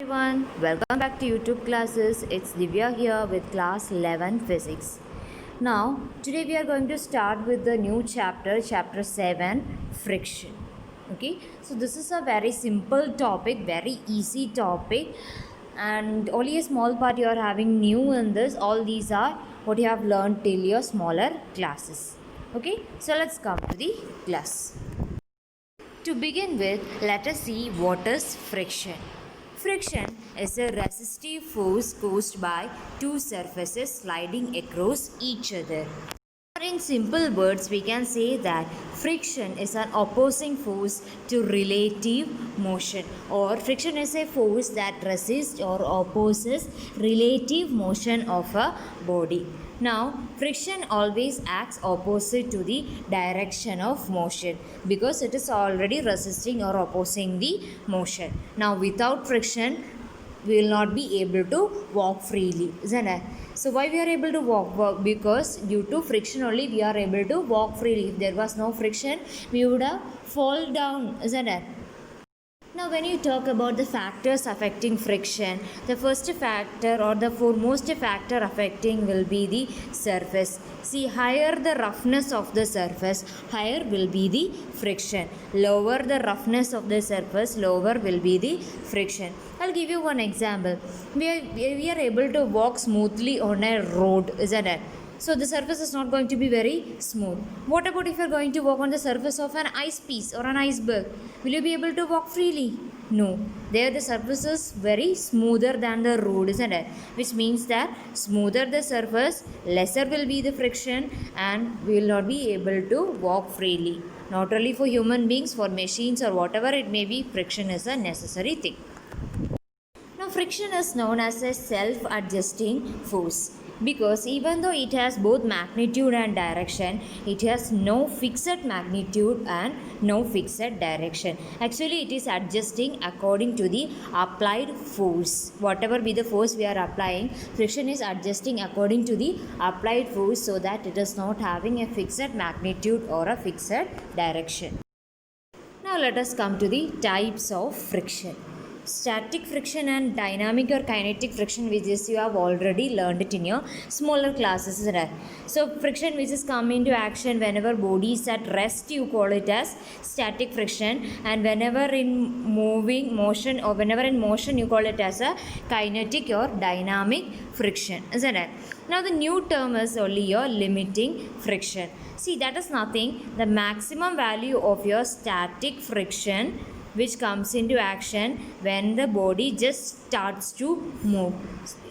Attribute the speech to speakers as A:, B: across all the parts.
A: Everyone, welcome back to YouTube classes. It's Divya here with class 11 physics. Now, today we are going to start with the new chapter, chapter 7, friction. Okay, so this is a very simple topic, very easy topic, and only a small part you are having new in this. All these are what you have learned till your smaller classes. Okay, so let's come to the class. To begin with, let us see what is friction. Friction is a resistive force caused by two surfaces sliding across each other. Or in simple words, we can say that friction is an opposing force to relative motion, or friction is a force that resists or opposes relative motion of a body. Now, friction always acts opposite to the direction of motion because it is already resisting or opposing the motion. Now, without friction, we will not be able to walk freely, isn't it? So why we are able to walk? Because due to friction only we are able to walk freely. If there was no friction, we would have fall down, isn't it? Now, when you talk about the factors affecting friction, the first factor or the foremost factor affecting will be the surface. See, higher the roughness of the surface, higher will be the friction. Lower the roughness of the surface, lower will be the friction. I'll give you one example. We are able to walk smoothly on a road, isn't it? So the surface is not going to be very smooth. What about if you are going to walk on the surface of an ice piece or an iceberg? Will you be able to walk freely? No. There the surface is very smoother than the road, isn't it? Which means that smoother the surface, lesser will be the friction and we will not be able to walk freely. Not only for human beings, for machines or whatever it may be, friction is a necessary thing. Now, friction is known as a self-adjusting force because even though it has both magnitude and direction, it has no fixed magnitude and no fixed direction. Actually, it is adjusting according to the applied force. Whatever be the force we are applying, friction is adjusting according to the applied force so that it is not having a fixed magnitude or a fixed direction. Now, let us come to the types of friction. Static friction and dynamic or kinetic friction, which is you have already learned it in your smaller classes. So friction which is come into action whenever body is at rest, you call it as static friction, and whenever in moving motion or whenever in motion you call it as a kinetic or dynamic friction, isn't it? Now the new term is only your limiting friction. See, that is nothing, the maximum value of your static friction which comes into action when the body just starts to move.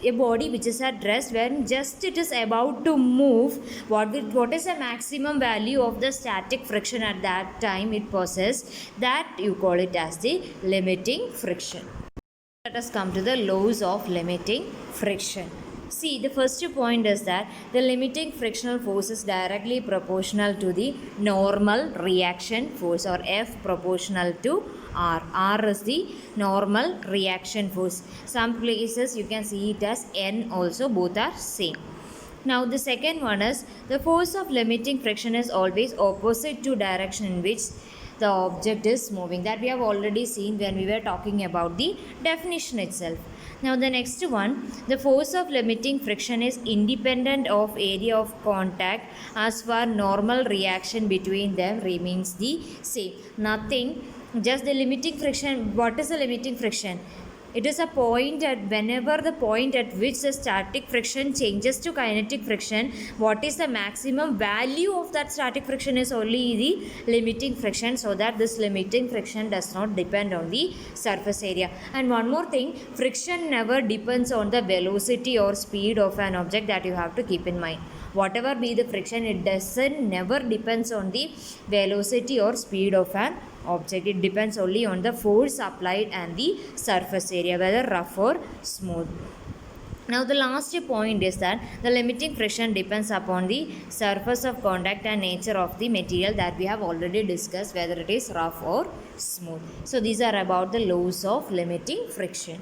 A: A body which is at rest, when just it is about to move, what is the maximum value of the static friction at that time it possesses, that you call it as the limiting friction. Let us come to the laws of limiting friction. See, the first point is that the limiting frictional force is directly proportional to the normal reaction force, or F proportional to R. R is the normal reaction force. Some places you can see it as N also, both are same. Now the second one is the force of limiting friction is always opposite to direction in which the object is moving. That we have already seen when we were talking about the definition itself. Now the next one, the force of limiting friction is independent of area of contact as far normal reaction between them remains the same. Nothing, just the limiting friction. What is the limiting friction? It is a point at whenever the point at which the static friction changes to kinetic friction, what is the maximum value of that static friction is only the limiting friction, so that this limiting friction does not depend on the surface area. And one more thing, friction never depends on the velocity or speed of an object, that you have to keep in mind. Whatever be the friction, it never depends on the velocity or speed of an object. It depends only on the force applied and the surface area, whether rough or smooth. Now the last point is that the limiting friction depends upon the surface of contact and nature of the material, that we have already discussed, whether it is rough or smooth. So these are about the laws of limiting friction.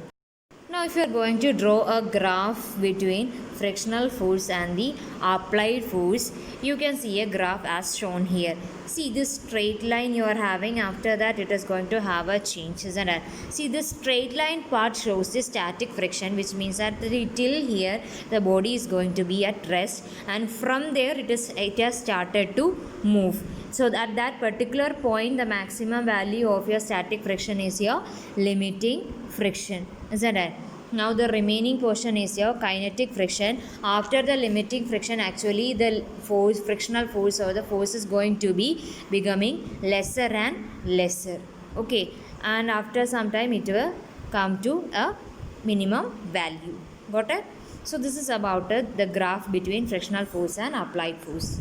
A: Now if you are going to draw a graph between frictional force and the applied force, you can see a graph as shown here. See this straight line you are having, after that it is going to have a change, isn't it? See this straight line part shows the static friction, which means that till here the body is going to be at rest, and from there it has started to move. So at that particular point the maximum value of your static friction is your limiting friction, isn't it? Now the remaining portion is your kinetic friction. After the limiting friction, actually the force, frictional force or the force is going to be becoming lesser and lesser. Okay, and after some time it will come to a minimum value. Got it? So this is about the graph between frictional force and applied force.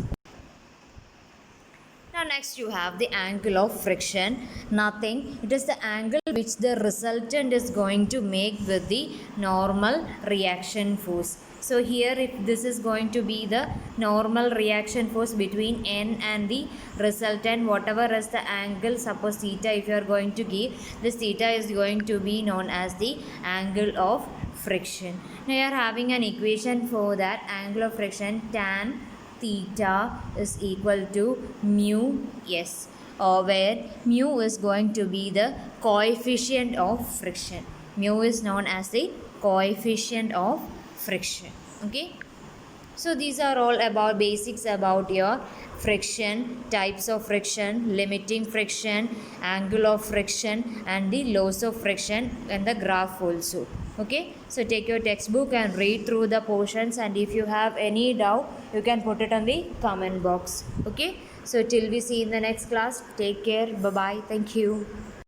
A: Now next you have the angle of friction. Nothing. It is the angle which the resultant is going to make with the normal reaction force. So here if this is going to be the normal reaction force between N and the resultant, whatever is the angle, suppose theta if you are going to give, this theta is going to be known as the angle of friction. Now you are having an equation for that angle of friction, tan theta is equal to mu s, where mu is going to be the coefficient of friction. Mu is known as the coefficient of friction. Okay, so these are all about basics about your friction, types of friction, limiting friction, angle of friction, and the laws of friction, and the graph also. Okay, so take your textbook and read through the portions, and if you have any doubt you can put it on the comment box. Okay, so till we see in the next class, take care, bye bye, thank you.